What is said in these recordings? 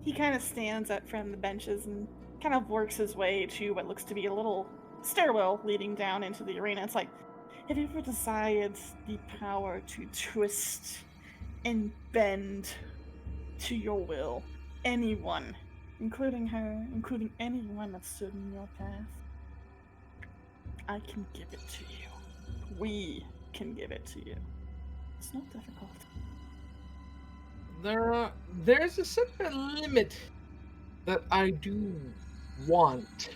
He kind of stands up from the benches and kind of works his way to what looks to be a little stairwell leading down into the arena. It's like, have you ever desired the power to twist and bend to your will anyone, including her, including anyone that stood in your path? I can give it to you. We can give it to you. It's not difficult. There's a certain limit that I do want.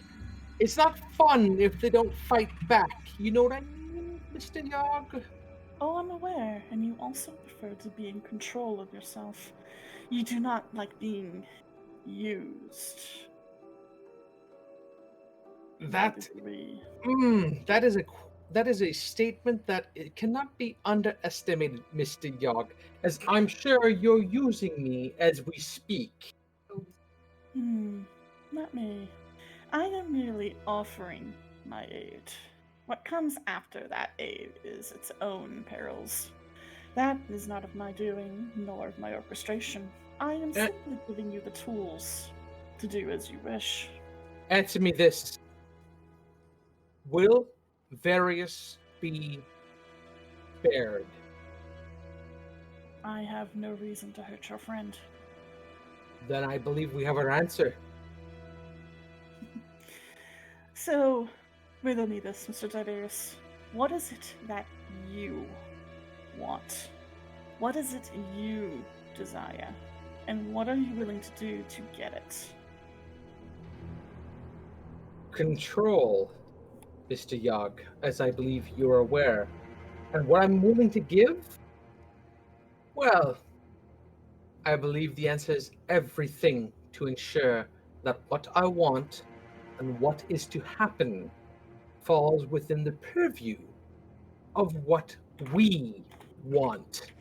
It's not fun if they don't fight back. You know what I mean, Mr. Yog? Oh, I'm aware, and you also prefer to be in control of yourself. You do not like being used. That We. that is a statement that it cannot be underestimated, Mr. Yog, as I'm sure you're using me as we speak. Not me. I am merely offering my aid. What comes after that aid is its own perils. That is not of my doing, nor of my orchestration. I am simply giving you the tools to do as you wish. Answer me this. Will Various be spared? I have no reason to hurt your friend. Then I believe we have our answer. So, riddle me this, Mr. Tiberius. What is it that you want? What is it you desire? And what are you willing to do to get it? Control, Mr. Yog, as I believe you're aware. And what I'm willing to give? Well, I believe the answer is everything to ensure that what I want and what is to happen falls within the purview of what we want.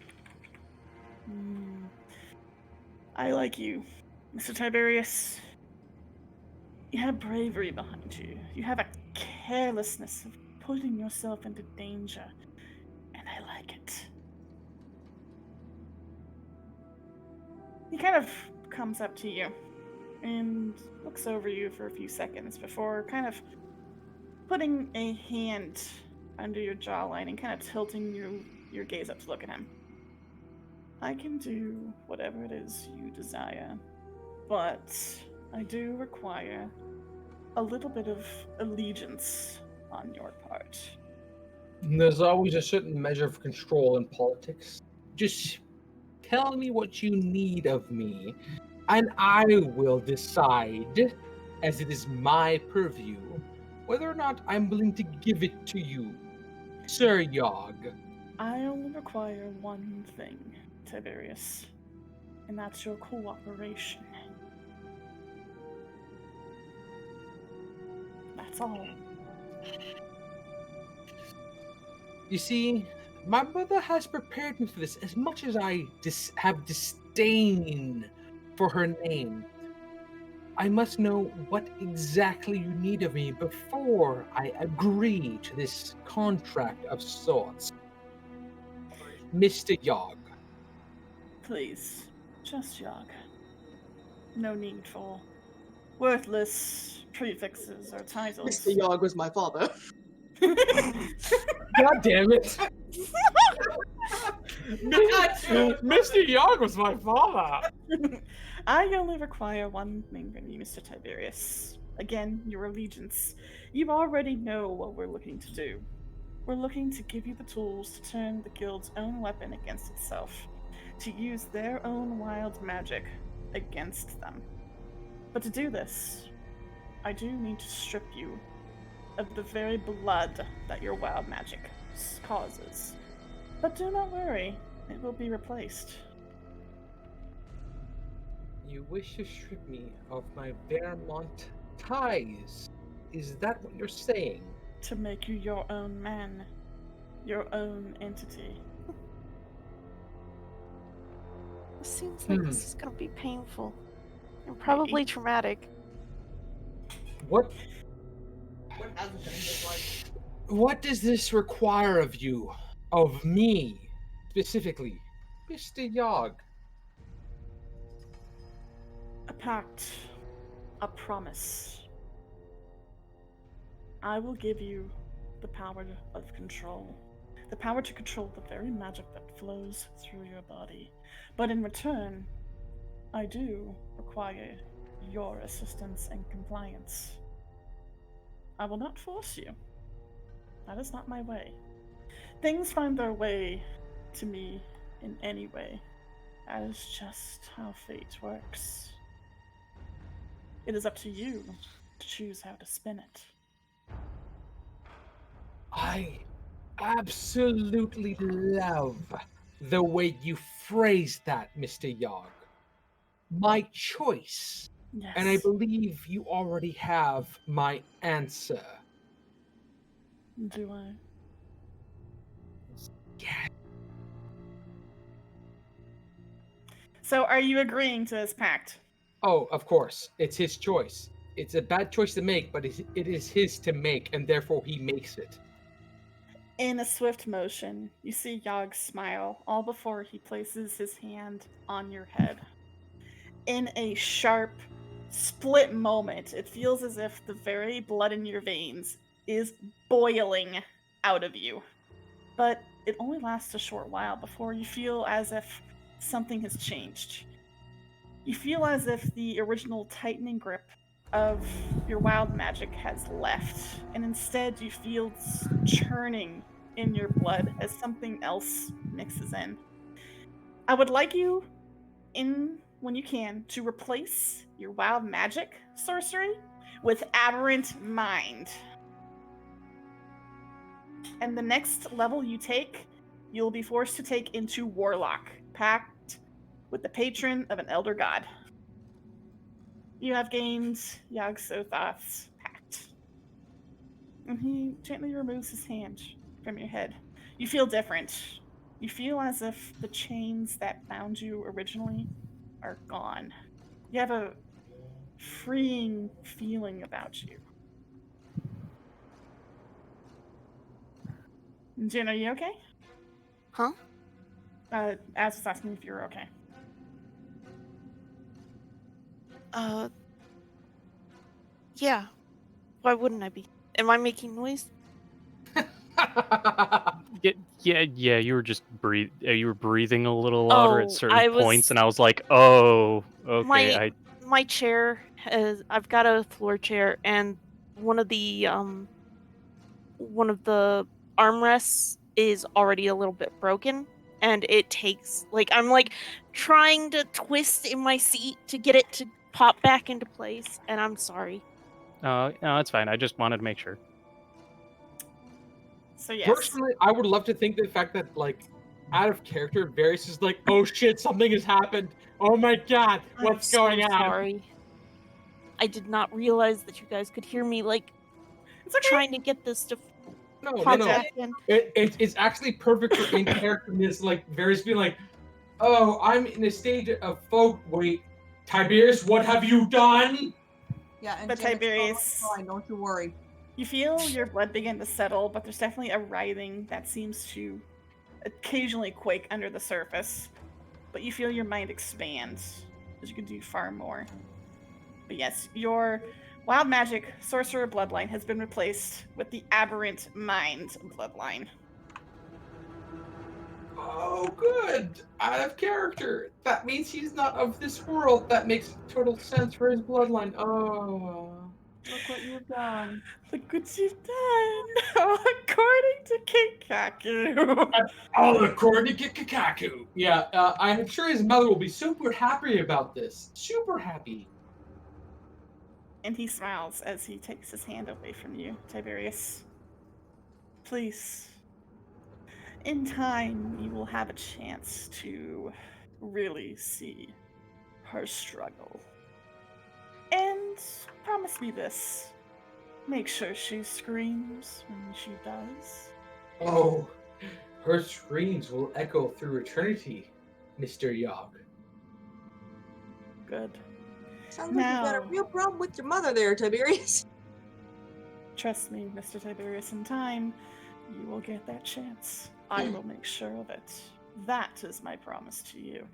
I like you, Mr. Tiberius. You have bravery behind you. You have a carelessness of putting yourself into danger, and I like it. He kind of comes up to you and looks over you for a few seconds before kind of putting a hand under your jawline and kind of tilting your gaze up to look at him. I can do whatever it is you desire, but I do require a little bit of allegiance on your part. There's always a certain measure of control in politics. Just tell me what you need of me, and I will decide, as it is my purview, whether or not I'm willing to give it to you, Sir Yog. I only require one thing, Tiberius, and that's your cooperation. That's all. You see, my mother has prepared me for this. As much as I have disdain for her name, I must know what exactly you need of me before I agree to this contract of sorts. Mr. Yog. Please, just Yog. No need for worthless prefixes or titles. Mr. Yog was my father. God damn it. Mr. Yog was my father. I only require one thing from you, Mr. Tiberius. Again, your allegiance. You already know what we're looking to do. We're looking to give you the tools to turn the guild's own weapon against itself, to use their own wild magic against them. But to do this, I do need to strip you of the very blood that your wild magic causes. But do not worry, it will be replaced. You wish to strip me of my Vermont ties. Is that what you're saying? To make you your own man, your own entity. It seems like this is gonna be painful and probably traumatic. What does this require of you? Of me, specifically, Mr. Yog? A pact, a promise. I will give you the power of control. The power to control the very magic that flows through your body. But in return, I do require your assistance and compliance. I will not force you. That is not my way. Things find their way to me in any way. That is just how fate works. It is up to you to choose how to spin it. I absolutely love the way you phrase that, Mr. Yog. My choice. Yes. And I believe you already have my answer. Do I? Yeah. So are you agreeing to this pact? Oh, of course. It's his choice. It's a bad choice to make, but it is his to make, and therefore he makes it. In a swift motion, you see Yog smile, all before he places his hand on your head. In a sharp, split moment, it feels as if the very blood in your veins is boiling out of you. But it only lasts a short while before you feel as if something has changed. You feel as if the original tightening grip of your wild magic has left, and instead you feel this churning in your blood as something else mixes in. I would like you, when you can, to replace your wild magic sorcery with aberrant mind. And the next level you take, you'll be forced to take into Warlock, pact with the patron of an elder god. You have gained Yog-Sothoth's pact. And he gently removes his hand from your head. You feel different. You feel as if the chains that bound you originally are gone. You have a freeing feeling about you. Jin, are you okay? Huh? Az was asking if you were okay. Yeah. Why wouldn't I be? Am I making noise? Yeah. You were just you were breathing a little louder at Oh, certain I points, was. and I was like, "Oh, okay." My chair has. I've got a floor chair, and one of the armrests is already a little bit broken, and it takes I'm trying to twist in my seat to get it to pop back into place, and I'm sorry. No, it's fine. I just wanted to make sure. So yes. Personally, I would love to think the fact that, out of character, Varys is like, oh shit, something has happened. Oh my god, what's going I'm so on? sorry. I did not realize that you guys could hear me It's okay. trying to get this to No. back in. It's actually perfect for in characterness, Varys being like, oh, I'm in a stage of wait, Tiberius, what have you done? Yeah, and But Jim, Tiberius, it's fine, don't you worry. you feel your blood begin to settle, but there's definitely a writhing that seems to occasionally quake under the surface. But you feel your mind expand, as you can do far more. But yes, your wild magic sorcerer bloodline has been replaced with the aberrant mind bloodline. Oh, good. Out of character. That means he's not of this world. That makes total sense for his bloodline. Oh. Look what you've done. Look what you've done, according to Kikaku. All according to Kikaku. Yeah, I'm sure his mother will be super happy about this. Super happy. And he smiles as he takes his hand away from you, Tiberius. Please. In time, you will have a chance to really see her struggle. And promise me this. Make sure she screams when she does. Oh, her screams will echo through eternity, Mr. Yog. Good. Sounds like you've got a real problem with your mother there, Tiberius. Trust me, Mr. Tiberius, in time, you will get that chance. I will make sure of it. That is my promise to you.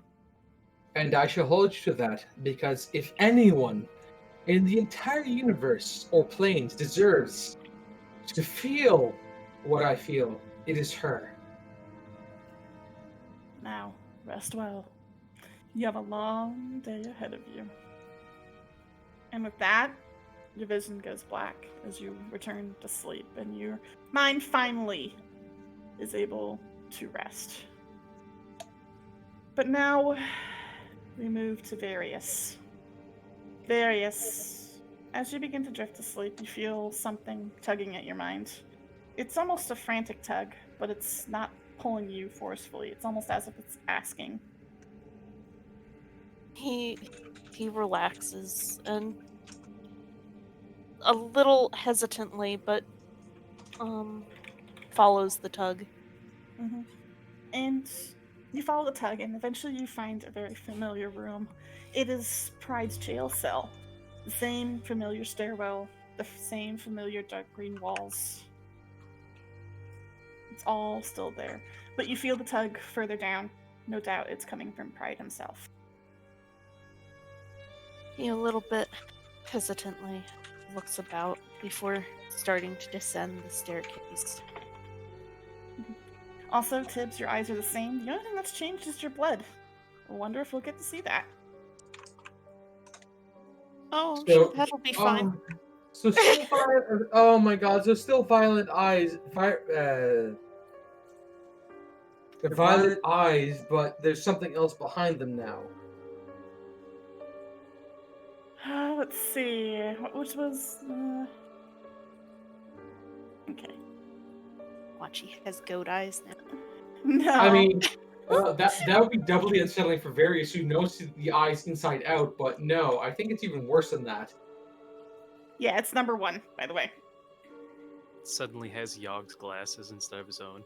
And I shall hold you to that, because if anyone in the entire universe or planes deserves to feel what I feel, it is her. Now, rest well. You have a long day ahead of you. And with that, your vision goes black as you return to sleep, and your mind finally is able to rest. But now, we move to Various. Various, as you begin to drift to sleep, you feel something tugging at your mind. It's almost a frantic tug, but it's not pulling you forcefully. It's almost as if it's asking. He relaxes and a little hesitantly, but follows the tug. Mm-hmm. And you follow the tug, and eventually you find a very familiar room. It is Pride's jail cell. The same familiar stairwell, the same familiar dark green walls. It's all still there. But you feel the tug further down. No doubt it's coming from Pride himself. He a little bit hesitantly looks about before starting to descend the staircase. Also, Tibbs, your eyes are the same. The only thing that's changed is your blood. I wonder if we'll get to see that. Oh, So- sure, that'll be fine. So still violent. Oh my God! So still violent eyes. The violet eyes, but there's something else behind them now. Let's see. Which was. Okay. Watch, he has goat eyes now. No. I mean, that would be doubly unsettling for Various, who knows the eyes inside out. But no, I think it's even worse than that. Yeah, it's number 1, by the way. Suddenly has Yog's glasses instead of his own.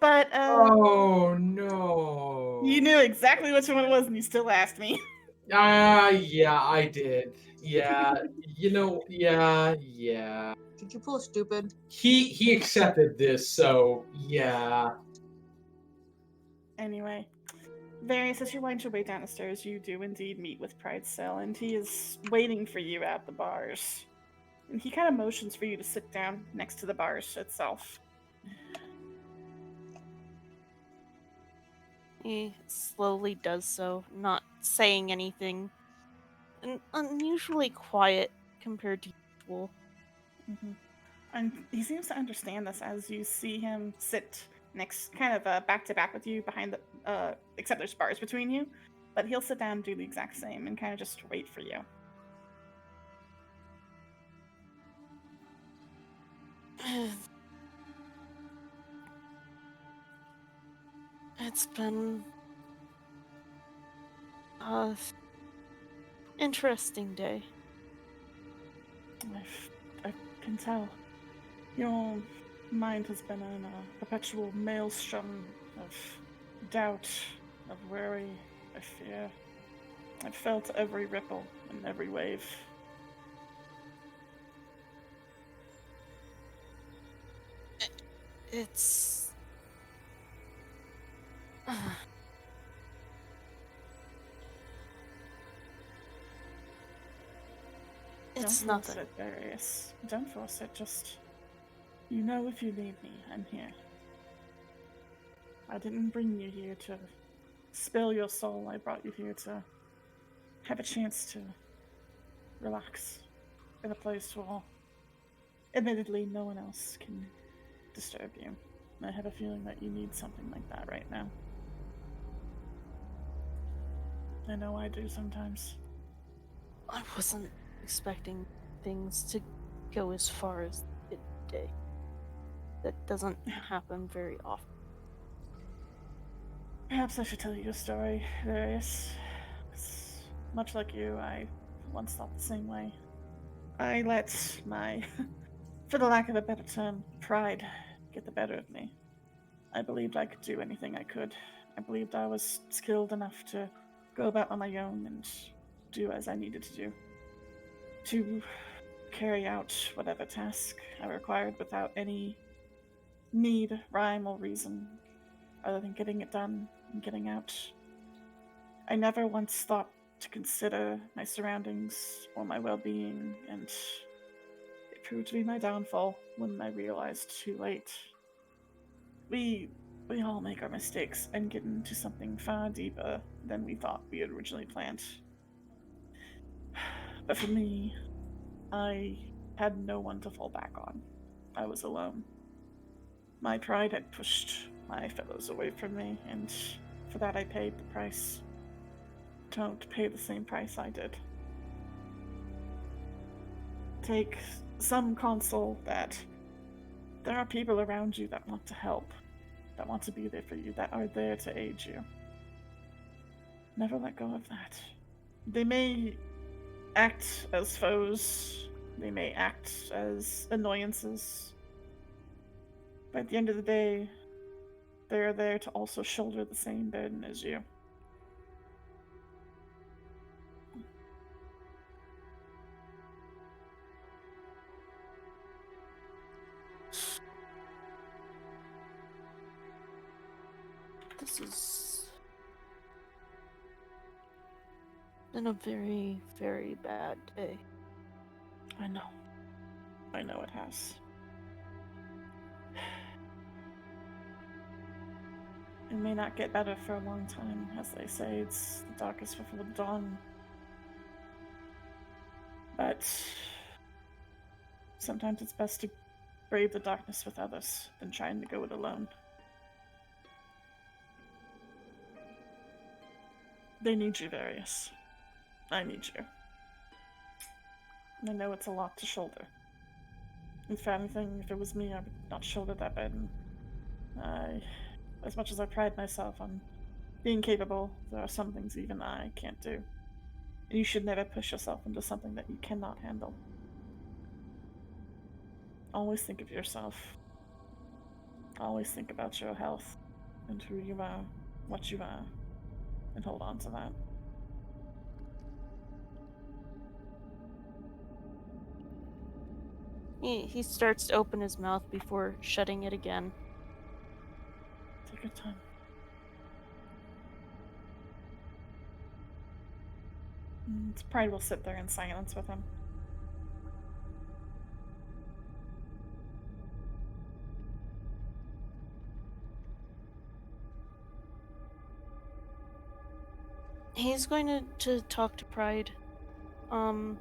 But, Oh no! you knew exactly which one it was, and you still asked me. Yeah, I did. Yeah, yeah. Did you pull stupid? He accepted this, so yeah. Anyway, Various, as you wind your way down the stairs, you do indeed meet with Pride's cell, and he is waiting for you at the bars. And he kind of motions for you to sit down next to the bars itself. He slowly does so, not saying anything, and unusually quiet compared to usual. Mm-hmm. And he seems to understand this as you see him sit next, kind of back to back with you behind the, except there's bars between you. But he'll sit down and do the exact same and kind of just wait for you. It's been a interesting day. I can tell. Your mind has been in a perpetual maelstrom of doubt, of worry, of fear. I've felt every ripple and every wave. It's... It's Don't nothing. force it, Darius. Don't force it, just... You know if you need me, I'm here. I didn't bring you here to spill your soul. I brought you here to have a chance to relax in a place where, admittedly, no one else can disturb you. I have a feeling that you need something like that right now. I know I do sometimes. I wasn't expecting things to go as far as it did. That doesn't happen very often. Perhaps I should tell you a story, Darius. Much like you, I once thought the same way. I let my, for the lack of a better term, pride get the better of me. I believed I could do anything I could. I believed I was skilled enough to go about on my own and do as I needed to do. To carry out whatever task I required without any need, rhyme, or reason, other than getting it done and getting out. I never once thought to consider my surroundings or my well-being, and it proved to be my downfall when I realized too late. We all make our mistakes and get into something far deeper than we thought we had originally planned. But for me, I had no one to fall back on. I was alone. My pride had pushed my fellows away from me, and for that I paid the price. Don't pay the same price I did. Take some console that there are people around you that want to help, that want to be there for you, that are there to aid you. Never let go of that. They may act as foes, they may act as annoyances, but at the end of the day, they're there to also shoulder the same burden as you. This has been a very, very bad day. I know. I know it has. It may not get better for a long time, as they say. It's the darkest before the dawn. But sometimes it's best to brave the darkness with others than trying to go it alone. They need you, Darius. I need you. I know it's a lot to shoulder. If anything, if it was me, I would not shoulder that burden. As much as I pride myself on being capable, there are some things even I can't do. And you should never push yourself into something that you cannot handle. Always think of yourself. Always think about your health and who you are, what you are, and hold on to that. He starts to open his mouth before shutting it again. Take your time. Pride will sit there in silence with him. He's going to talk to Pride. I'm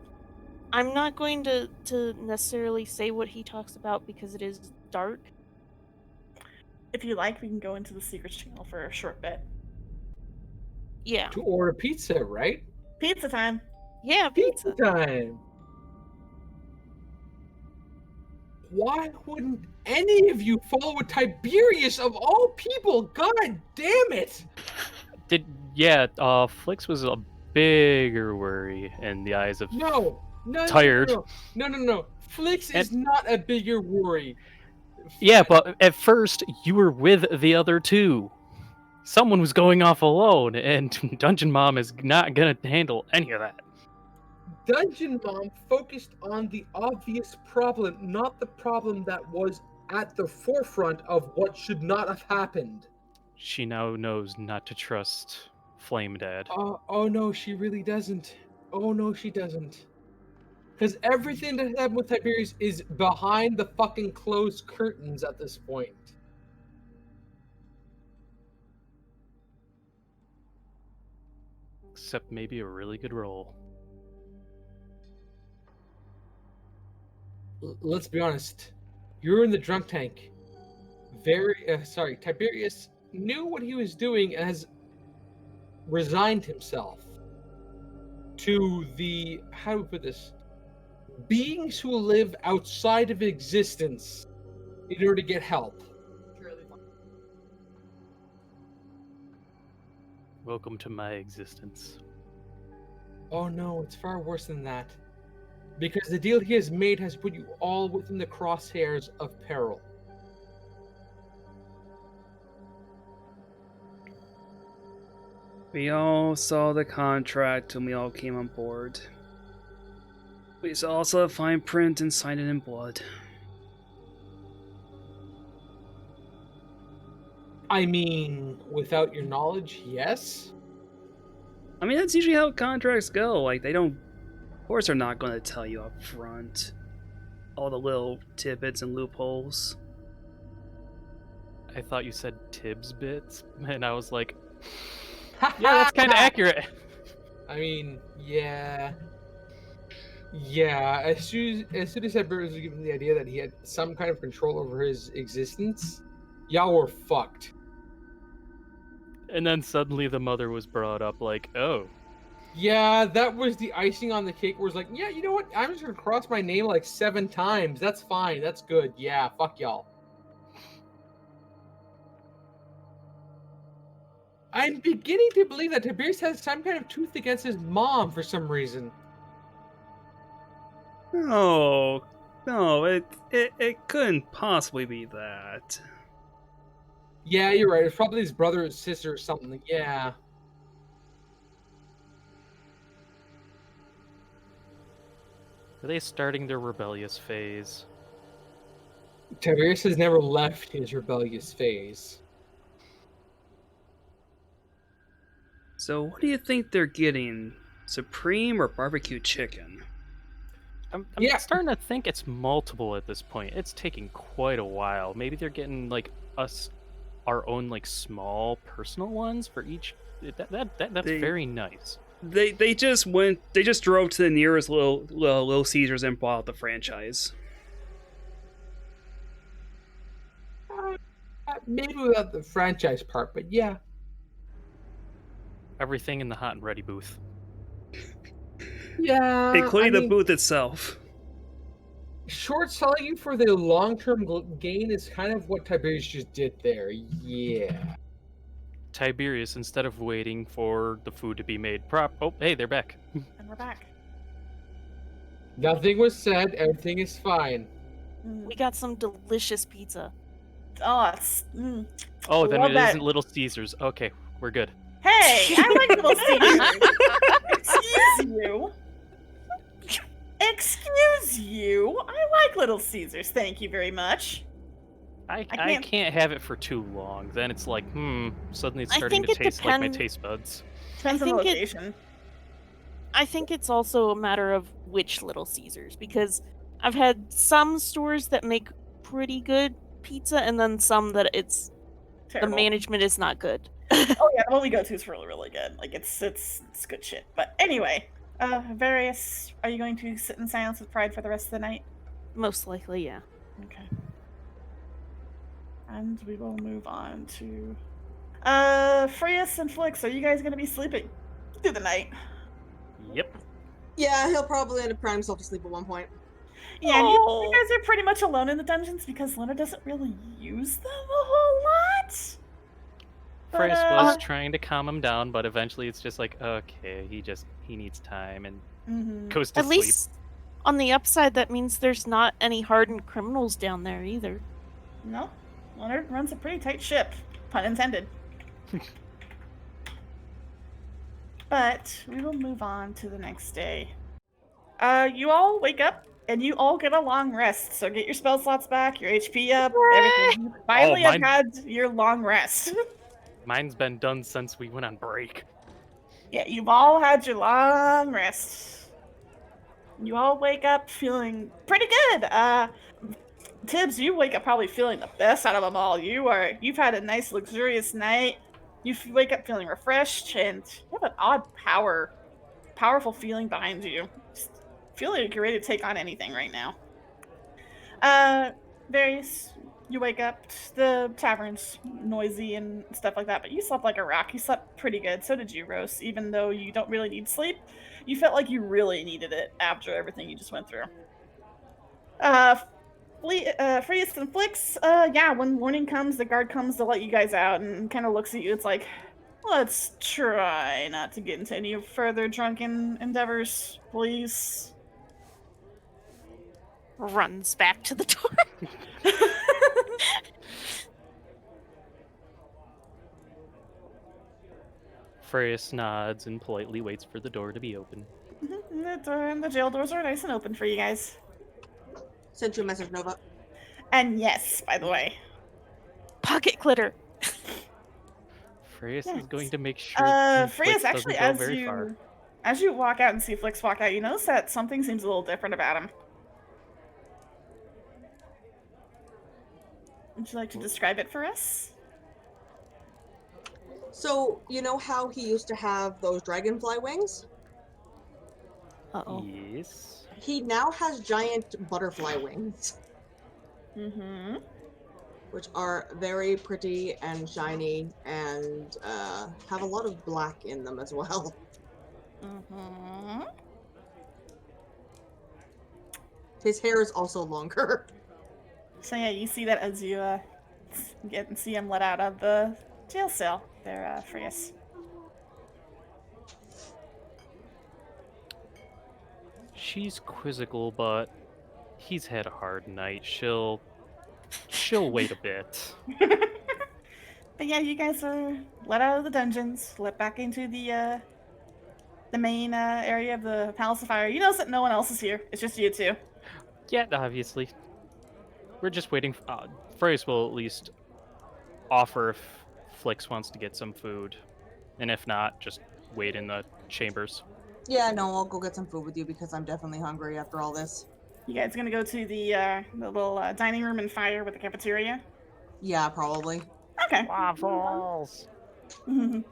not going to necessarily say what he talks about because it is dark. If you like, we can go into the secrets channel for a short bit. Yeah. To order pizza, right? Pizza time! Yeah, Pizza pizza. time! Why wouldn't any of you follow Tiberius of all people? God damn it! Flix was a bigger worry in the eyes of No. Tired. No. Flix is not a bigger worry. Yeah, but at first you were with the other two. Someone was going off alone, and Dungeon Mom is not gonna handle any of that. Dungeon Mom focused on the obvious problem, not the problem that was at the forefront of what should not have happened. She now knows not to trust Flame Dad. Oh no, she really doesn't. Oh no, she doesn't. Because everything that happened with Tiberius is behind the fucking closed curtains at this point. Except maybe a really good roll. Let's be honest. You're in the drunk tank. Tiberius knew what he was doing and has resigned himself to the, how do we put this? Beings who live outside of existence in order to get help. Welcome to my existence. Oh no, it's far worse than that. Because the deal he has made has put you all within the crosshairs of peril. We all saw the contract when we all came on board. We saw also the fine print and signed it in blood. I mean, without your knowledge, yes. I mean, that's usually how contracts go. Like, they don't... Of course they're not going to tell you up front all the little tidbits and loopholes. I thought you said Tibbs bits, and I was like, yeah, that's kind of accurate. I mean, yeah. Yeah, as soon as Tiberius was given the idea that he had some kind of control over his existence, y'all were fucked. And then suddenly the mother was brought up like, oh. Yeah, that was the icing on the cake where it's like, yeah, you know what? I'm just gonna cross my name like 7 times. That's fine. That's good. Yeah, fuck y'all. I'm beginning to believe that Tiberius has some kind of tooth against his mom for some reason. No, it couldn't possibly be that. Yeah, you're right. It's probably his brother or sister or something. Yeah. Are they starting their rebellious phase? Tiberius has never left his rebellious phase. So what do you think they're getting? Supreme or barbecue chicken? I'm Yeah. starting to think it's multiple at this point. It's taking quite a while. Maybe they're getting like our own like small personal ones for each. That's very nice. They just drove to the nearest Little Caesars and bought out the franchise. Maybe without the franchise part, but yeah. Everything in the hot and ready booth. Yeah. Including the booth itself. Short selling you for the long-term gain is kind of what Tiberius just did there. Yeah. Tiberius, instead of waiting for the food to be made oh, hey, they're back. And we're back. Nothing was said. Everything is fine. We got some delicious pizza. Oh, it's, Oh, then love it that. isn't Little Caesars. Okay, we're good. Hey, I like Little Caesars. Excuse you. Excuse you. I like Little Caesars. Thank you very much. I can't- can't have it for too long. Then it's like, suddenly it's I starting think to it taste like my depends- taste buds. Depends on the think it- location. I think it's also a matter of which Little Caesars, because I've had some stores that make pretty good pizza, and then some that the Terrible. management is not good. Oh yeah, the one we go to is really, really good. Like it's good shit. But anyway, Various, are you going to sit in silence with pride for the rest of the night? Most likely, yeah. Okay. And we will move on to Freus and Flix, are you guys gonna be sleeping through the night? Yep. Yeah, he'll probably end up crying himself to sleep at one point. Yeah, and you guys are pretty much alone in the dungeons because Luna doesn't really use them a whole lot. But, Freus was trying to calm him down, but eventually it's just like, okay, he needs time and goes to At sleep. least on the upside, that means there's not any hardened criminals down there either. No, Leonard runs a pretty tight ship, pun intended. But we will move on to the next day. You all wake up and you all get a long rest. So get your spell slots back, your HP up, everything. You finally have mine- had your long rest. Mine's been done since we went on break. Yeah, you've all had your long rest. You all wake up feeling pretty good. Tibbs, you wake up probably feeling the best out of them all. You've had a nice luxurious night. You wake up feeling refreshed, and you have an odd powerful feeling behind you. Just feel like you're ready to take on anything right now. Various, you wake up, the tavern's noisy and stuff like that, but you slept like a rock. You slept pretty good. So did you, Rose. Even though you don't really need sleep, you felt like you really needed it after everything you just went through. Freest and Flix, yeah, when morning comes, the guard comes to let you guys out and kind of looks at you. It's like, let's try not to get into any further drunken endeavors, please. Runs back to the door. Freus nods and politely waits for the door to be open. The jail doors are nice and open for you guys. Sent you a message, Nova. And yes, by the way. Pocket glitter. Freya's Yes. is going to make sure Frias, Flix actually, doesn't go very far. as you walk out and see Flix walk out, you notice that something seems a little different about him. Would you like to describe it for us? So, you know how he used to have those dragonfly wings? Uh-oh. Yes. He now has giant butterfly wings, Mm-hmm. which are very pretty and shiny and have a lot of black in them as well. Mm-hmm. His hair is also longer. So yeah, you see that as you get and see him let out of the jail cell there, Frias. She's quizzical, but he's had a hard night. She'll wait a bit. But yeah, you guys are let out of the dungeons, let back into the main area of the Palace of Fire. You notice that no one else is here. It's just you two. Yeah, obviously. We're just waiting. Freya's will at least offer if Flix wants to get some food, and if not, just wait in the chambers. Yeah, no, I'll go get some food with you because I'm definitely hungry after all this. You guys gonna go to the little dining room and fire with the cafeteria? Yeah, probably. Okay. Waffles. And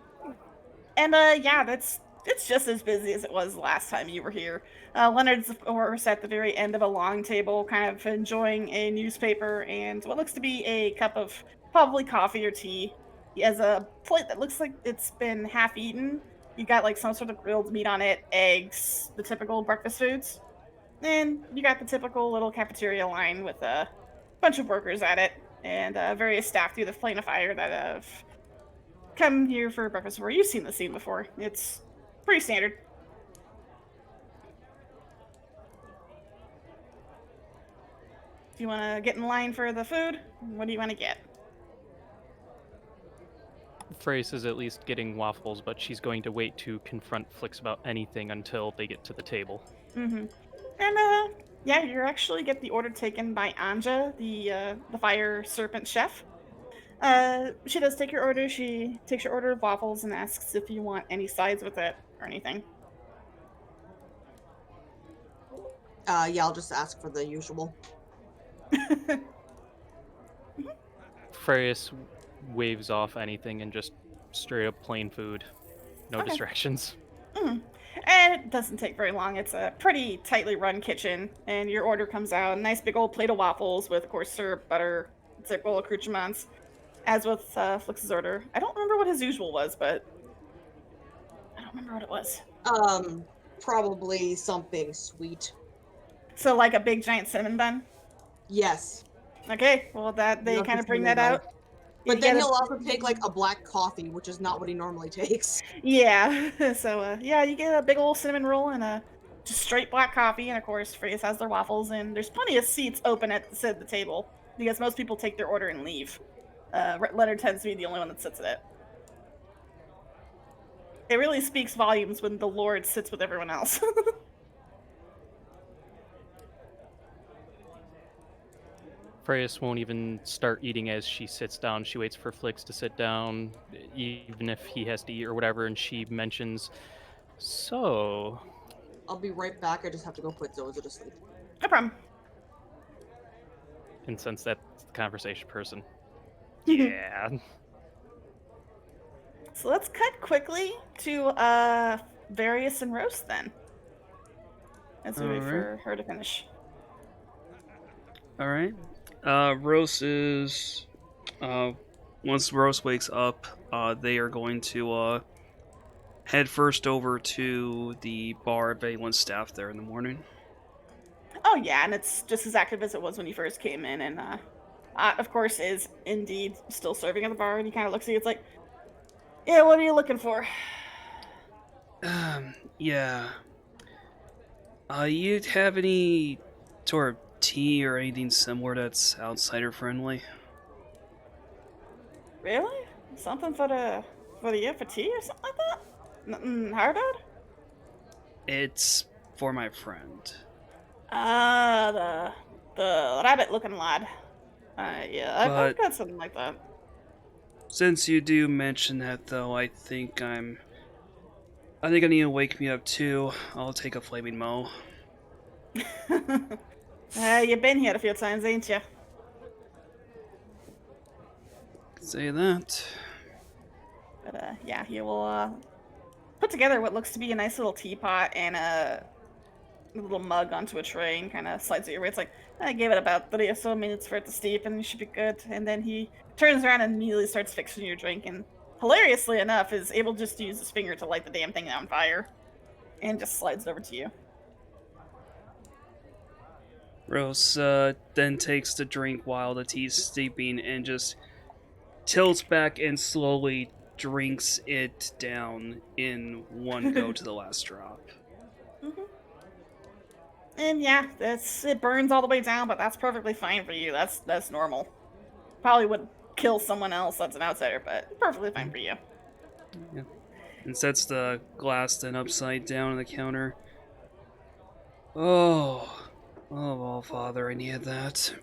yeah, it's just as busy as it was last time you were here. Leonard's, of course, at the very end of a long table, kind of enjoying a newspaper and what looks to be a cup of probably coffee or tea. He has a plate that looks like it's been half eaten. You got like some sort of grilled meat on it, eggs, the typical breakfast foods. And you got the typical little cafeteria line with a bunch of workers at it and various staff through the flame of fire that have come here for breakfast before. You've seen the scene before. It's pretty standard. Do you want to get in line for the food? What do you want to get? Freya's is at least getting waffles, but she's going to wait to confront Flix about anything until they get to the table. Mm-hmm. And yeah, you actually get the order taken by Anja, the fire serpent chef. She does take your order. She takes your order of waffles and asks if you want any sides with it or anything. Yeah, I'll just ask for the usual. Freya's waves off anything and just straight up plain food. No Okay. distractions. Mm. And it doesn't take very long. It's a pretty tightly run kitchen, and your order comes out. A nice big old plate of waffles with, of course, syrup, butter, typical accoutrements. As with Flix's order. I don't remember what his usual was, but I don't remember what it was. Probably something sweet. So like a big giant cinnamon bun? Yes. Okay, well that they Love kind the of bring cinnamon that bun. out. But You then get he'll also take like a black coffee, which is not what he normally takes. Yeah, so yeah, you get a big old cinnamon roll and a just straight black coffee, and of course Frias has their waffles, and there's plenty of seats open at the table because most people take their order and leave. Leonard tends to be the only one that sits at it. It really speaks volumes when the Lord sits with everyone else. Freya's won't even start eating as she sits down. She waits for Flix to sit down, even if he has to eat or whatever, and she mentions, "So, I'll be right back. I just have to go put Zoza to sleep. No problem. and since that's the conversation person, yeah." So let's cut quickly to Various and Roast then. As we wait for her to finish. All right. Rose is. Once Rose wakes up, they are going to head first over to the bar if anyone's staff there in the morning. Oh yeah, and it's just as active as it was when you first came in, and of course is indeed still serving at the bar, and he kind of looks at you, it's like, yeah, what are you looking for? Yeah. You have any sort of tea or anything similar that's outsider friendly? Really? Something for the tea or something like that? Nothing hard on? It's for my friend. The rabbit looking lad. Yeah, I've got something like that. Since you do mention that, though, I think I need to wake me up too. I'll take a flaming mo. You've been here a few times, ain't you? Say that. But yeah, he will put together what looks to be a nice little teapot and a little mug onto a tray and kind of slides it your way. It's like, I gave it about 30 or so minutes for it to steep and you should be good. And then he turns around and immediately starts fixing your drink and hilariously enough is able just to use his finger to light the damn thing on fire and just slides it over to you. Rose then takes the drink while the tea's steeping and just tilts back and slowly drinks it down in one go to the last drop. Mm-hmm. And yeah, it burns all the way down, but that's perfectly fine for you. That's normal. Probably would kill someone else that's an outsider, but perfectly fine for you. Yeah. And sets the glass then upside down on the counter. Oh, well, Father, I needed that.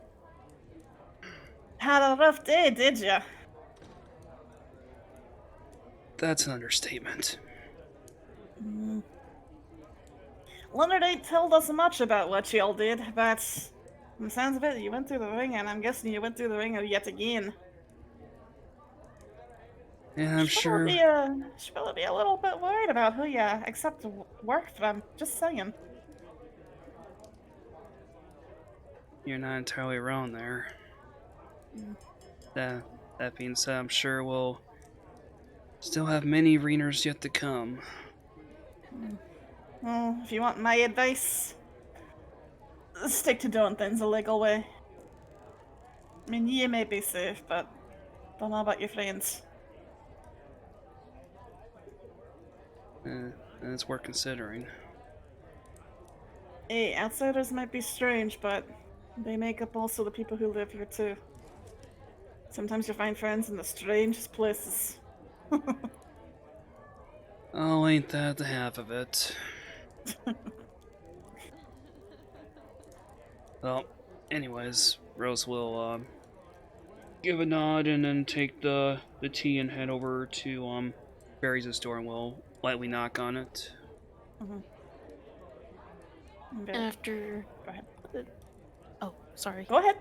Had a rough day, did ya? That's an understatement. Mm. Leonard ain't told us much about what y'all did, but from the sounds of it, you went through the ring, and I'm guessing you went through the ringer yet again. And I'm sure Should probably be a little bit worried about who you accept work from. Just saying. you're not entirely wrong there. Mm. That being said, I'm sure we'll still have many arenas yet to come. Well, if you want my advice, stick to doing things the legal way. I mean, you may be safe, but don't know about your friends. And it's worth considering. Hey, outsiders might be strange, but they make up also the people who live here too. Sometimes you find friends in the strangest places. Oh, ain't that the half of it? Well, anyways, Rose will give a nod and then take the tea and head over to Barry's door and will lightly knock on it. Mm-hmm. After. Go ahead. Oh, sorry. Go ahead.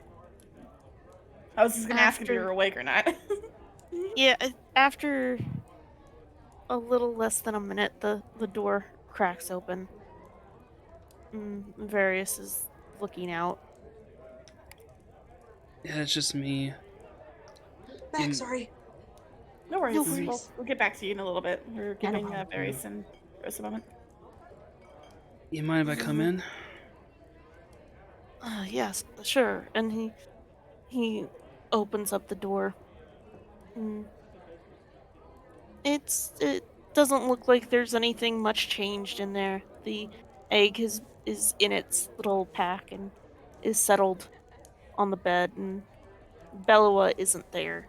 I was just gonna ask if you were awake or not. Yeah, after a little less than a minute, the door cracks open. Various is looking out. Yeah, it's just me. Back, sorry. No worries. No worries. We'll get back to you in a little bit. We're Yeah, no giving problem. Varys and Rose a moment. You mind if I come in? Yes, sure. And he opens up the door. It doesn't look like there's anything much changed in there. The egg is in its little pack and is settled on the bed, and Bellowa isn't there.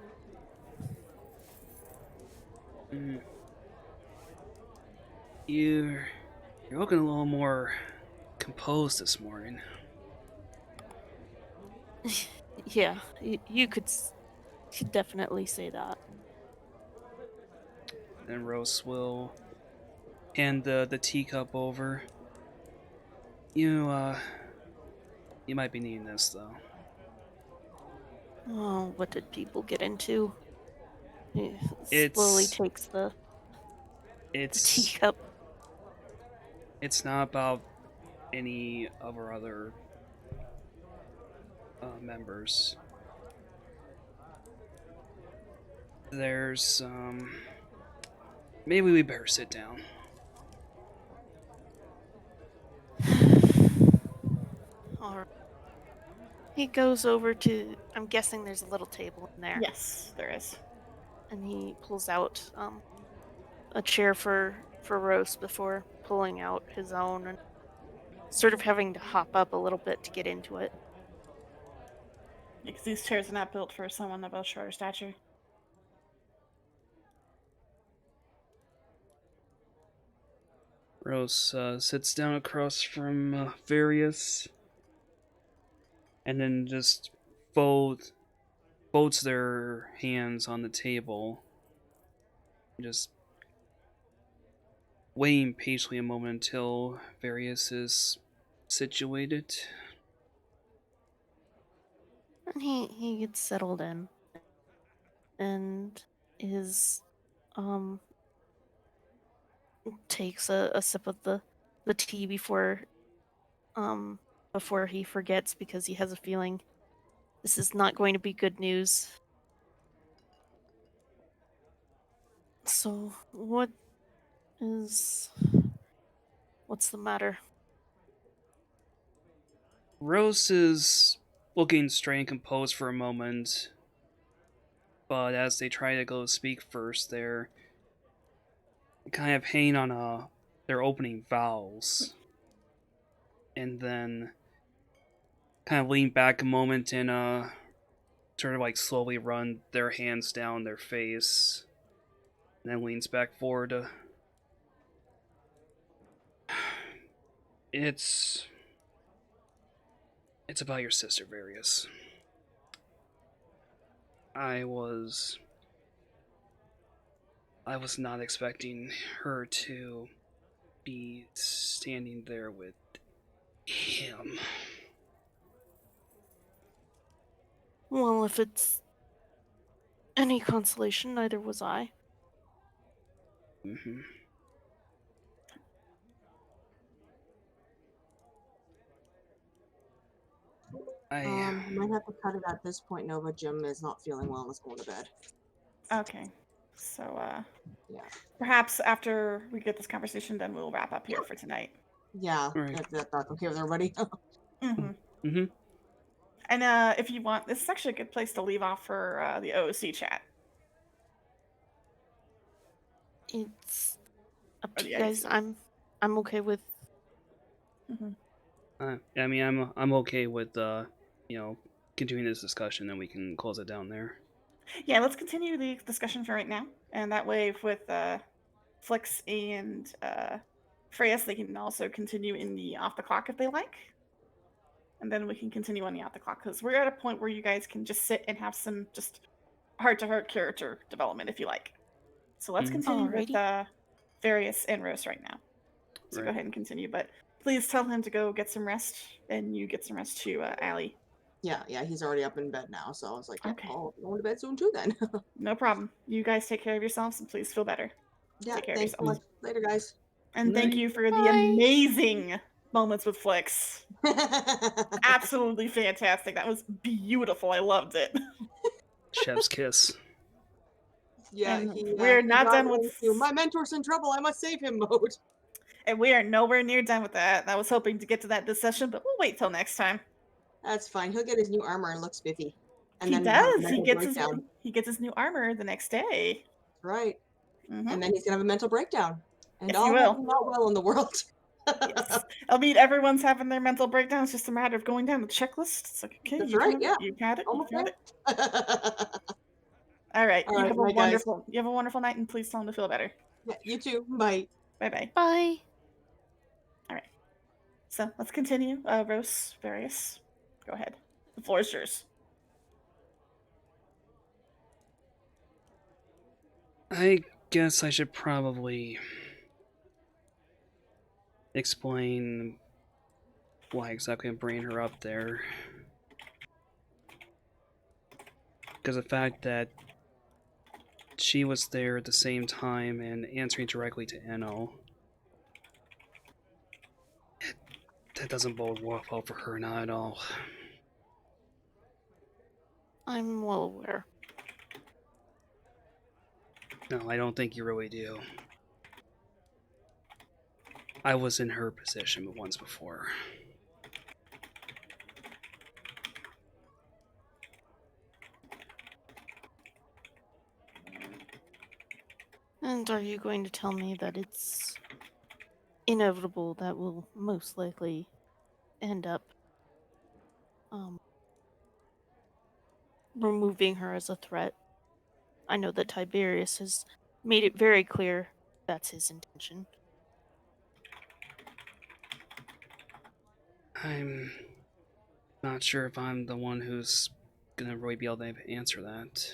Mm. You're looking a little more composed this morning. Yeah, you could definitely say that. Then Rose will hand the teacup over. You might be needing this though. Oh, what did people get into? He It's- slowly takes the teacup. It's not about any of our other members. There's maybe we better sit down. Alright. He goes over to. I'm guessing there's a little table in there. Yes, there is. And he pulls out a chair for Rose before pulling out his own and sort of having to hop up a little bit to get into it. Because these chairs are not built for someone of a shorter stature. Rose sits down across from Various, and then just folds both their hands on the table, just waiting patiently a moment until Various is situated. And he gets settled in and is takes a sip of the tea before he forgets, because he has a feeling this is not going to be good news. So what's the matter? Rose is looking straight and composed for a moment, but as they try to go to speak first, they're kind of hanging on their opening vowels, and then kind of lean back a moment and sort of like slowly run their hands down their face, and then leans back forward. It's about your sister, Various. I was not expecting her to be standing there with him. Well, if it's any consolation, neither was I. Mm-hmm. Might have to cut it at this point, Nova. Jim is not feeling well and is going to bed. Okay. So, Yeah. perhaps after we get this conversation done, we'll wrap up here for tonight. Yeah, Right. that's okay with everybody. Mm-hmm. Mm-hmm. And if you want, this is actually a good place to leave off for the OOC chat. It's up Or to the you guys. IC. I'm okay with. Mm-hmm. I mean, I'm okay with continuing this discussion, and we can close it down there. Yeah, let's continue the discussion for right now, and that way with Flix and Freyas, they can also continue in the off the clock if they like, and then we can continue on the off the clock because we're at a point where you guys can just sit and have some just heart-to-heart character development if you like. So let's continue with Various and Rose right now. So go ahead and continue, but please tell him to go get some rest, and you get some rest too, Allie. Yeah, he's already up in bed now, so I was like, yeah, Okay. I'll go to bed soon too then. No problem. You guys take care of yourselves and please feel better. Yeah, Take care of thanks so yourselves. much. Later, guys. And thank you for the amazing moments with Flix. Absolutely fantastic. That was beautiful. I loved it. Chef's kiss. Yeah, And he we're not got done with into my mentor's in trouble. I must save him mode. and we are nowhere near done with that. I was hoping to get to that this session, but we'll wait till next time. That's fine. He'll get his new armor and look spiffy. And He then have a does. mental breakdown. He gets his new armor the next day. Right. Mm-hmm. And then he's gonna have a mental breakdown. And Yes, he all will. will be not well in the world. Yes. I mean, everyone's having their mental breakdown. It's just a matter of going down the checklist. It's like, okay, That's you right, got yeah. it. You got it. Almost You got it. there. All right. All You right, have a bye, guys. wonderful night, and please tell him to feel better. Yeah, you too. Bye. Bye. Bye. All right. So let's continue. Rose, Various, go ahead. The floor is yours. I guess I should probably explain why exactly I'm bringing her up there. Because the fact that she was there at the same time and answering directly to Enno, that doesn't bode well for her, not at all. I'm well aware. No, I don't think you really do. I was in her position once before. And are you going to tell me that it's inevitable that we'll most likely end up removing her as a threat? I know that Tiberius has made it very clear that's his intention. I'm not sure if I'm the one who's gonna really be able to answer that.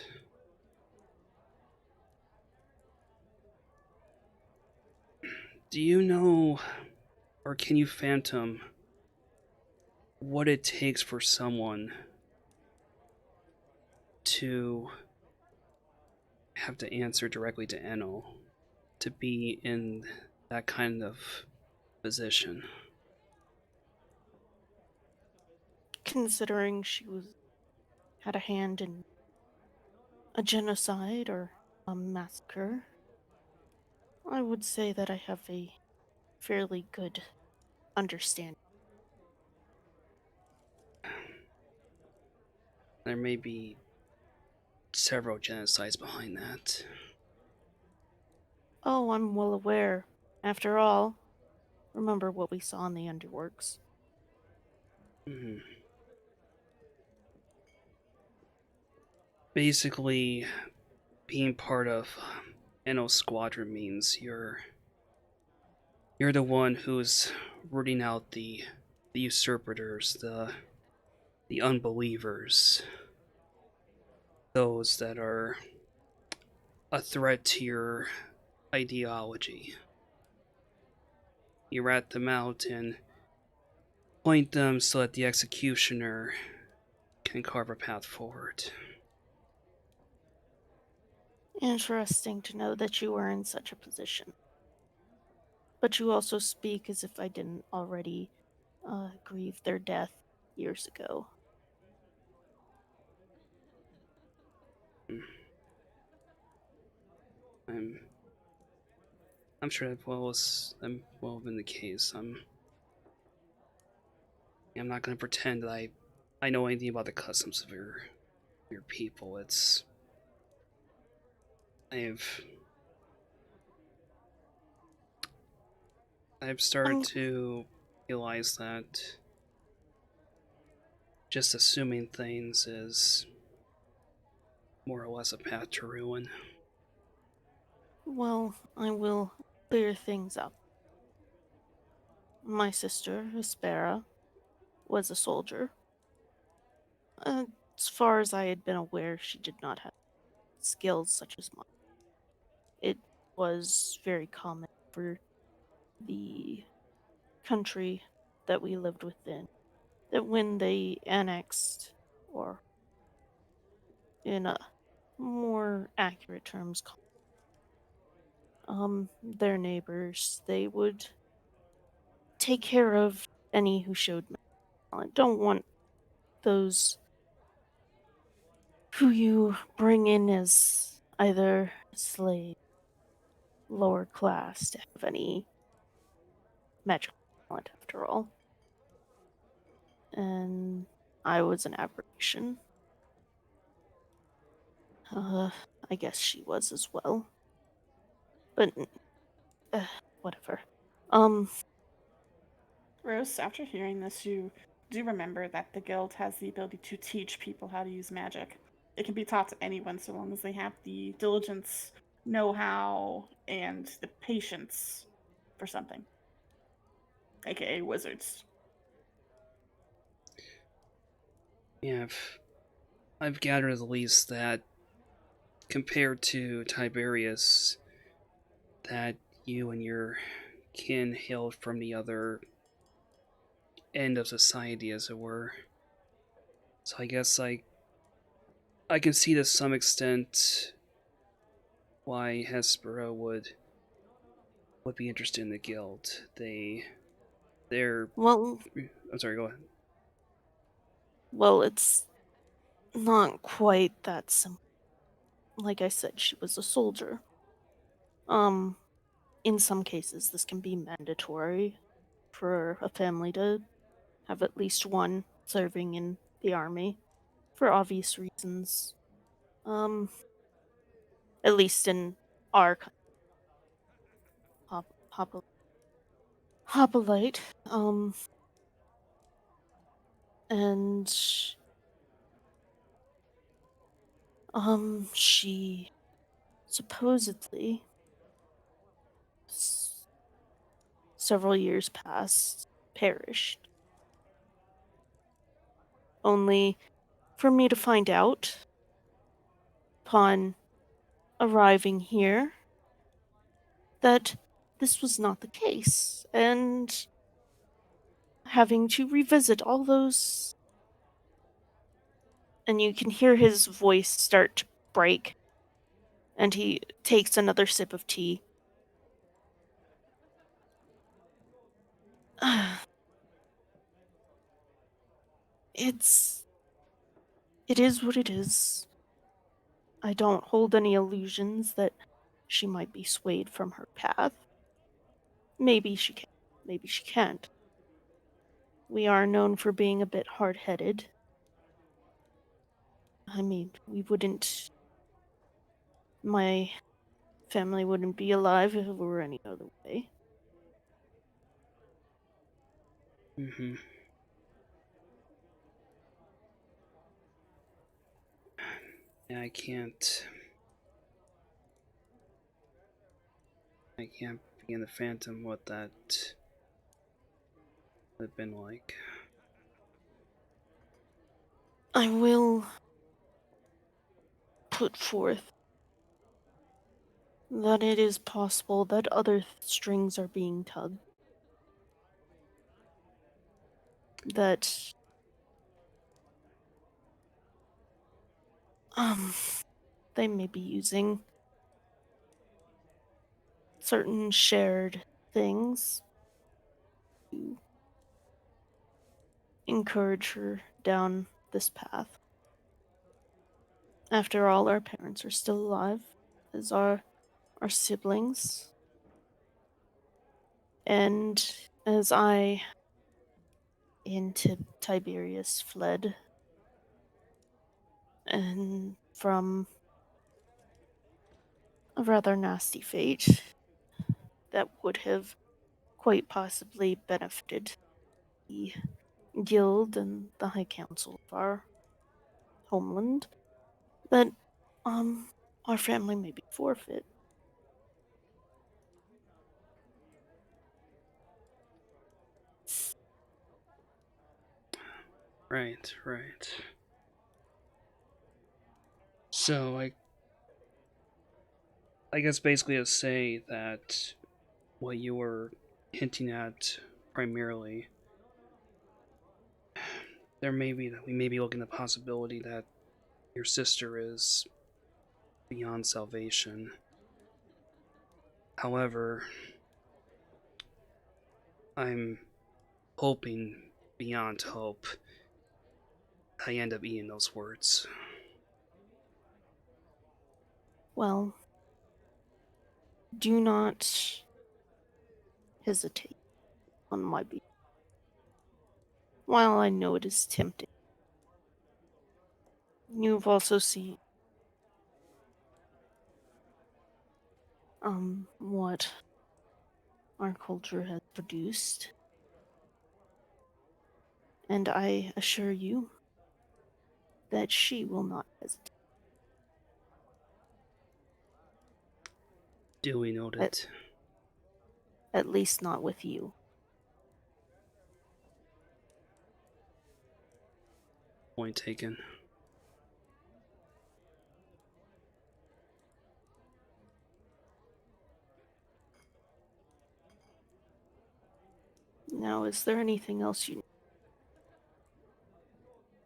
Do you know, or can you phantom what it takes for someone to have to answer directly to Enno to be in that kind of position? Considering she had a hand in a genocide or a massacre, I would say that I have a fairly good understanding. There may be several genocides behind that. Oh, I'm well aware. After all, remember what we saw in the underworks. Mhm. Basically, being part of Enno's squadron means you're the one who's rooting out the usurpers, the unbelievers, those that are a threat to your ideology. You rat them out and point them so that the executioner can carve a path forward. Interesting to know that you were in such a position. But you also speak as if I didn't already grieve their death years ago. I'm I'm sure that well been the case. I'm not gonna pretend that I know anything about the customs of your people. I've I've started I'm to realize that just assuming things is more or less a path to ruin. Well, I will clear things up. My sister, Hespera, was a soldier. As far as I had been aware, she did not have skills such as mine. It was very common for the country that we lived within that when they annexed, or in a more accurate terms, their neighbors, they would take care of any who showed talent. Don't want those who you bring in as either slave, lower class, to have any magical talent after all. And I was an aberration. Uh, I guess she was as well. But uh, whatever. Um, Rose, after hearing this, you do remember that the guild has the ability to teach people how to use magic. It can be taught to anyone so long as they have the diligence, know how, and the patience for something, aka wizards. Yeah, I've gathered at least that compared to Tiberius, that you and your kin hailed from the other end of society, as it were. So I guess I can see to some extent why Hespera would be interested in the guild. They're well, I'm sorry, go ahead. well, it's not quite that simple. Like I said, she was a soldier. Um, in some cases, this can be mandatory for a family to have at least one serving in the army for obvious reasons. Um, at least in our hop, hop, hoplite. And she supposedly s- several years past perished. Only for me to find out upon arriving here that this was not the case, and having to revisit all those. And you can hear his voice start to break, and he takes another sip of tea. It is what it is. I don't hold any illusions that she might be swayed from her path. Maybe she can, maybe she can't. We are known for being a bit hard-headed. I mean, my family wouldn't be alive if it were any other way. Mm-hmm. Yeah, I can't begin to phantom what that would have been like. I will put forth that it is possible that other strings are being tugged. That they may be using certain shared things to encourage her down this path. After all, our parents are still alive, as are our siblings. And as I into Tiberius fled, and from a rather nasty fate that would have quite possibly benefited the guild and the high council of our homeland, that our family may be forfeit. Right, right. So I guess basically to say that what you were hinting at primarily, we may be looking at the possibility that your sister is beyond salvation. However, I'm hoping beyond hope I end up eating those words. Well, do not hesitate on my behalf. While I know it is tempting, you've also seen what our culture has produced, and I assure you that she will not hesitate. Duly noted. At least not with you. Point taken. Now, is there anything else you need?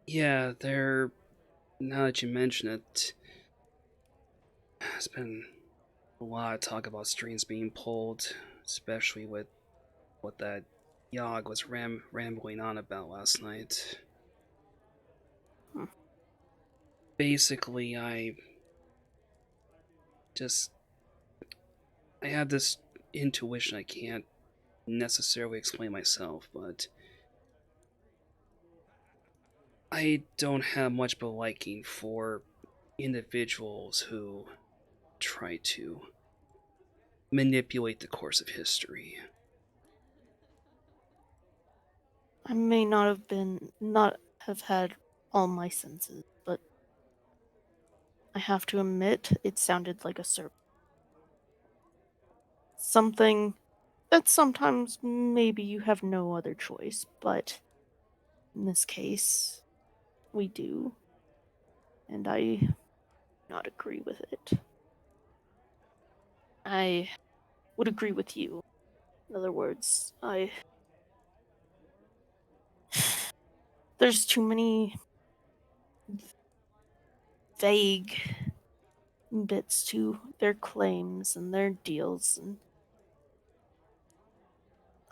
Yeah, now that you mention it, there's been a lot of talk about strings being pulled, especially with what that Yog was rambling on about last night. Hmm. Basically, I have this intuition I can't necessarily explain myself, but I don't have much of a liking for individuals who try to manipulate the course of history. I may not have had all my senses, but I have to admit it sounded like a serpent. Something that sometimes maybe you have no other choice, but in this case, we do. and I do not agree with it. I would agree with you. In other words, there's too many vague bits to their claims and their deals, and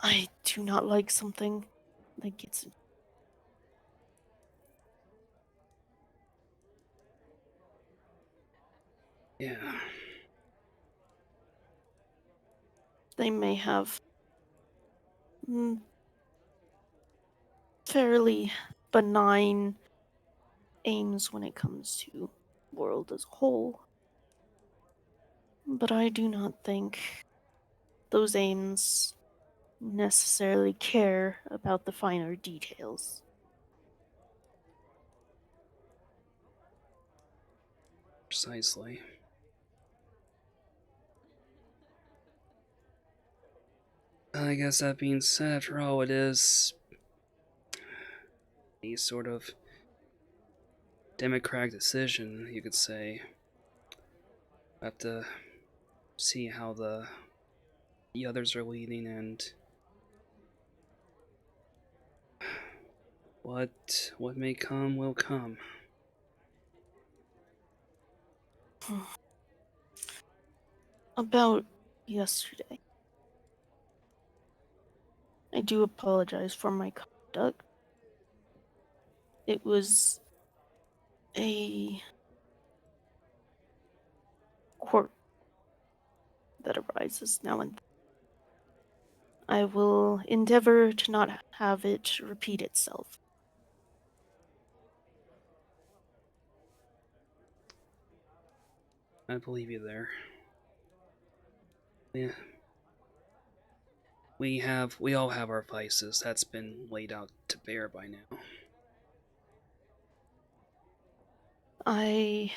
I do not like something that gets. Yeah. They may have fairly benign aims when it comes to world as a whole, but I do not think those aims necessarily care about the finer details. Precisely. I guess that being said, after all, it is a sort of democratic decision, you could say. Have to see how the others are leading and what may come will come. About yesterday, I do apologize for my conduct. It was a quirk that arises now and then. I will endeavor to not have it repeat itself. I believe you there. Yeah. We all have our vices. That's been laid out to bear by now. I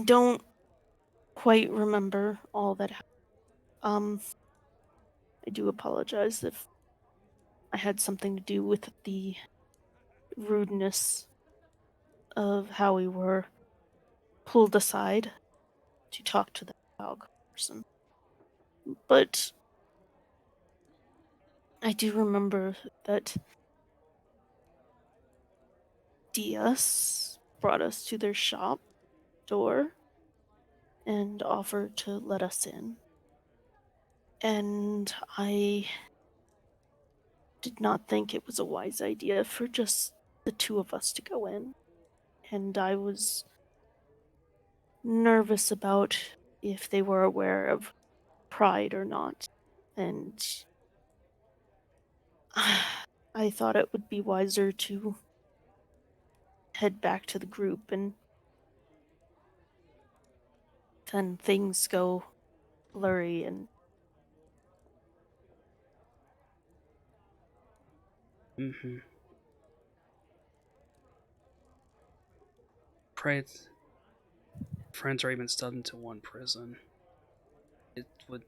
don't quite remember all that I do apologize if I had something to do with the rudeness of how we were pulled aside to talk to the dog person. But I do remember that Diaz brought us to their shop door and offered to let us in. And I did not think it was a wise idea for just the two of us to go in. And I was nervous about if they were aware of pride or not. And I thought it would be wiser to head back to the group, and then things go blurry and Mm-hmm. Friends are even stuffed into one prison. It would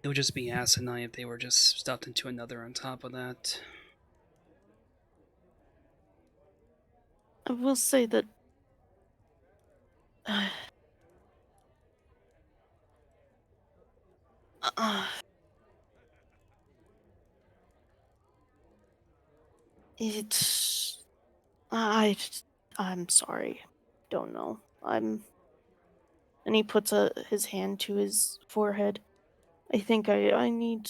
it would just be asinine if they were just stuffed into another on top of that. I will say that uh, it's I'm sorry. Don't know. And he puts his hand to his forehead. I think I need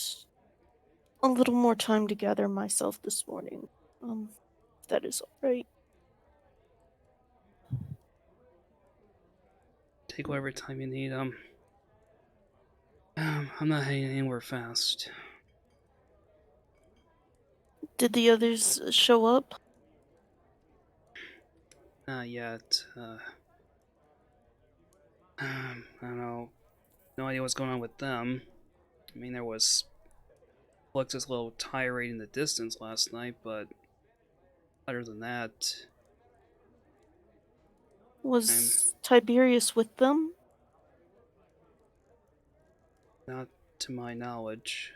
a little more time to gather myself this morning. If that is all right. Take whatever time you need. I'm not heading anywhere fast. Did the others show up? Not yet. I don't know. No idea what's going on with them. I mean, there was Flux's little tirade in the distance last night, but other than that, I'm Was Tiberius with them? not to my knowledge.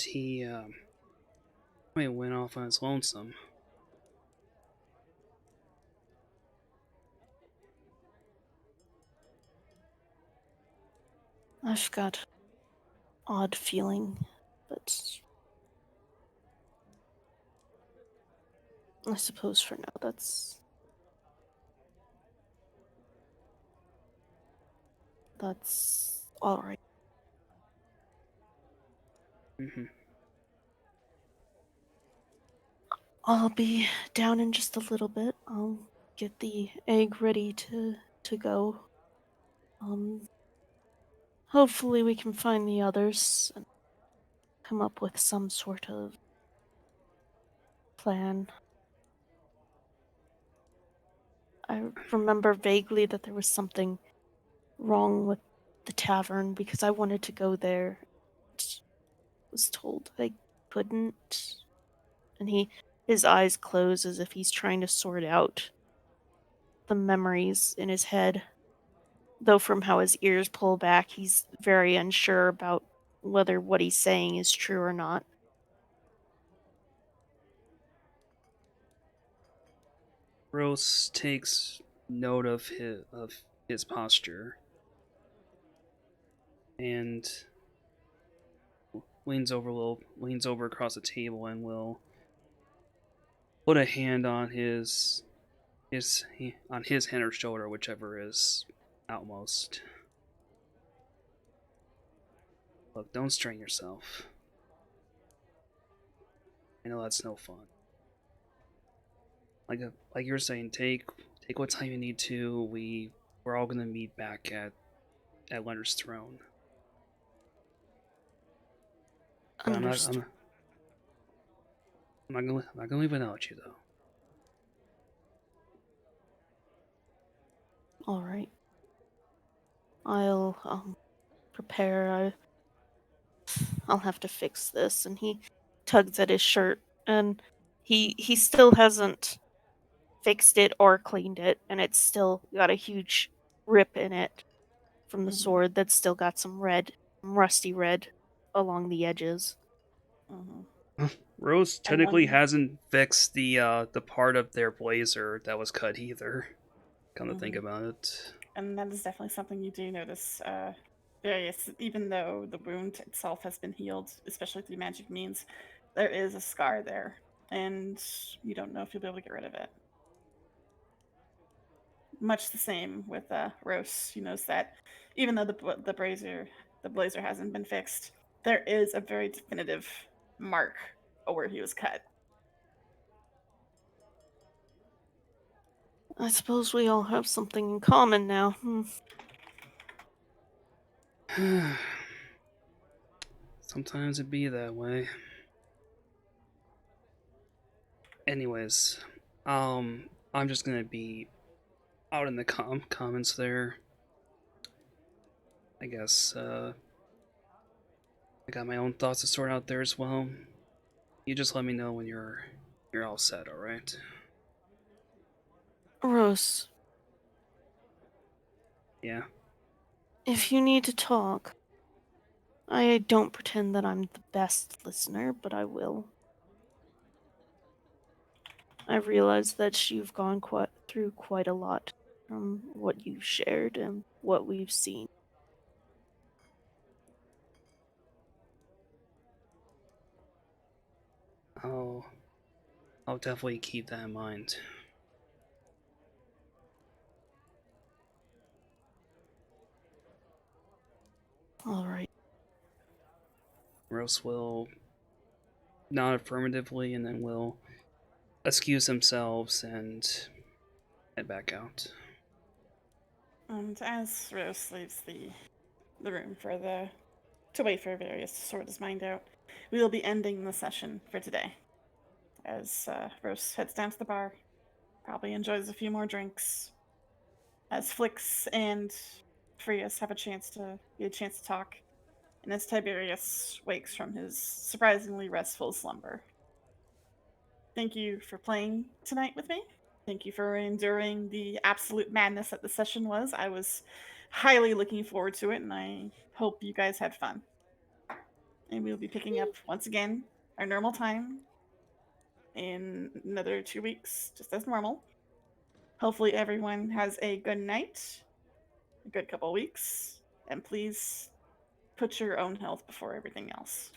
He He went off on his lonesome. I've got odd feeling, but I suppose for now that's all right. Mm-hmm. I'll be down in just a little bit. I'll get the egg ready to go. Hopefully we can find the others and come up with some sort of plan. I remember vaguely that there was something wrong with the tavern because I wanted to go there. Was told I couldn't, and his eyes close as if he's trying to sort out the memories in his head. Though from how his ears pull back, he's very unsure about whether what he's saying is true or not. Rose takes note of his posture and leans over across the table and will put a hand on his hand or shoulder, whichever is outmost. Look, don't strain yourself. I know that's no fun. Like you're saying, take what time you need to. We're all gonna meet back at Leonard's throne. But Understood. I'm not gonna leave without you though. All right. I'll prepare. I'll have to fix this. And he tugs at his shirt, and he still hasn't fixed it or cleaned it, and it's still got a huge rip in it from the Mhm. sword that's still got some rusty red along the edges. Mhm. Rose And technically one hasn't fixed the part of their blazer that was cut either. Come to think Mhm. about it. And that is definitely something you do notice. Various, even though the wound itself has been healed, especially through magic means, there is a scar there, and you don't know if you'll be able to get rid of it. Much the same with Rose. You notice that even though the blazer hasn't been fixed, there is a very definitive mark of where he was cut. I suppose we all have something in common now. Sometimes it be that way. Anyways, I'm just gonna be out in the comments there. I guess I got my own thoughts to sort out there as well. You just let me know when you're all set, all right? Rose, Yeah. if you need to talk, I don't pretend that I'm the best listener, but I will. I realize that you've gone through quite a lot from what you've shared and what we've seen. I'll I'll definitely keep that in mind. All right. Rose will nod affirmatively and then will excuse themselves and head back out. And as Rose leaves the room to wait for Various to sort his mind out, we will be ending the session for today. As Rose heads down to the bar, probably enjoys a few more drinks. As Flix and Frias have get a chance to talk, and as Tiberius wakes from his surprisingly restful slumber. Thank you for playing tonight with me. Thank you for enduring the absolute madness that the session was. I was highly looking forward to it, and I hope you guys had fun. And we'll be picking up once again our normal time in another 2 weeks, just as normal. Hopefully, everyone has a good night, a good couple weeks, and please put your own health before everything else.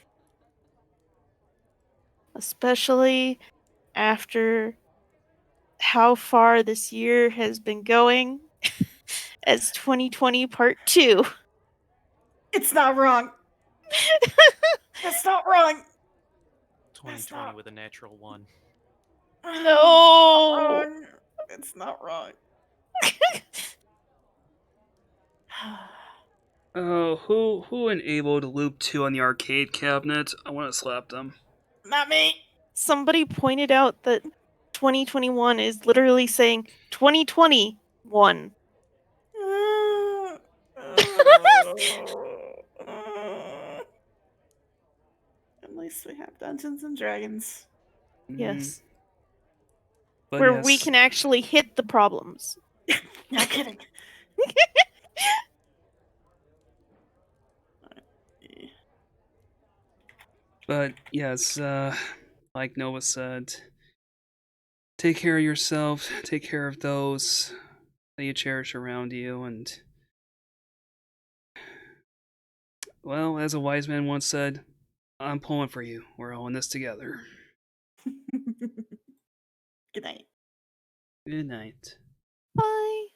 Especially after how far this year has been going as 2020 Part 2. It's not wrong. That's not wrong. 2020 not- with a natural 1. No. Wrong. It's not wrong. Oh, who enabled Loop 2 on the arcade cabinet? I want to slap them. Not me. Somebody pointed out that 2021 is literally saying 2021. At least we have Dungeons and Dragons. Yes. But Where yes, we can actually hit the problems. Not kidding. But yes, like Nova said, take care of yourself, take care of those that you cherish around you, and well, as a wise man once said, I'm pulling for you. We're all in this together. Good night. Good night. Bye.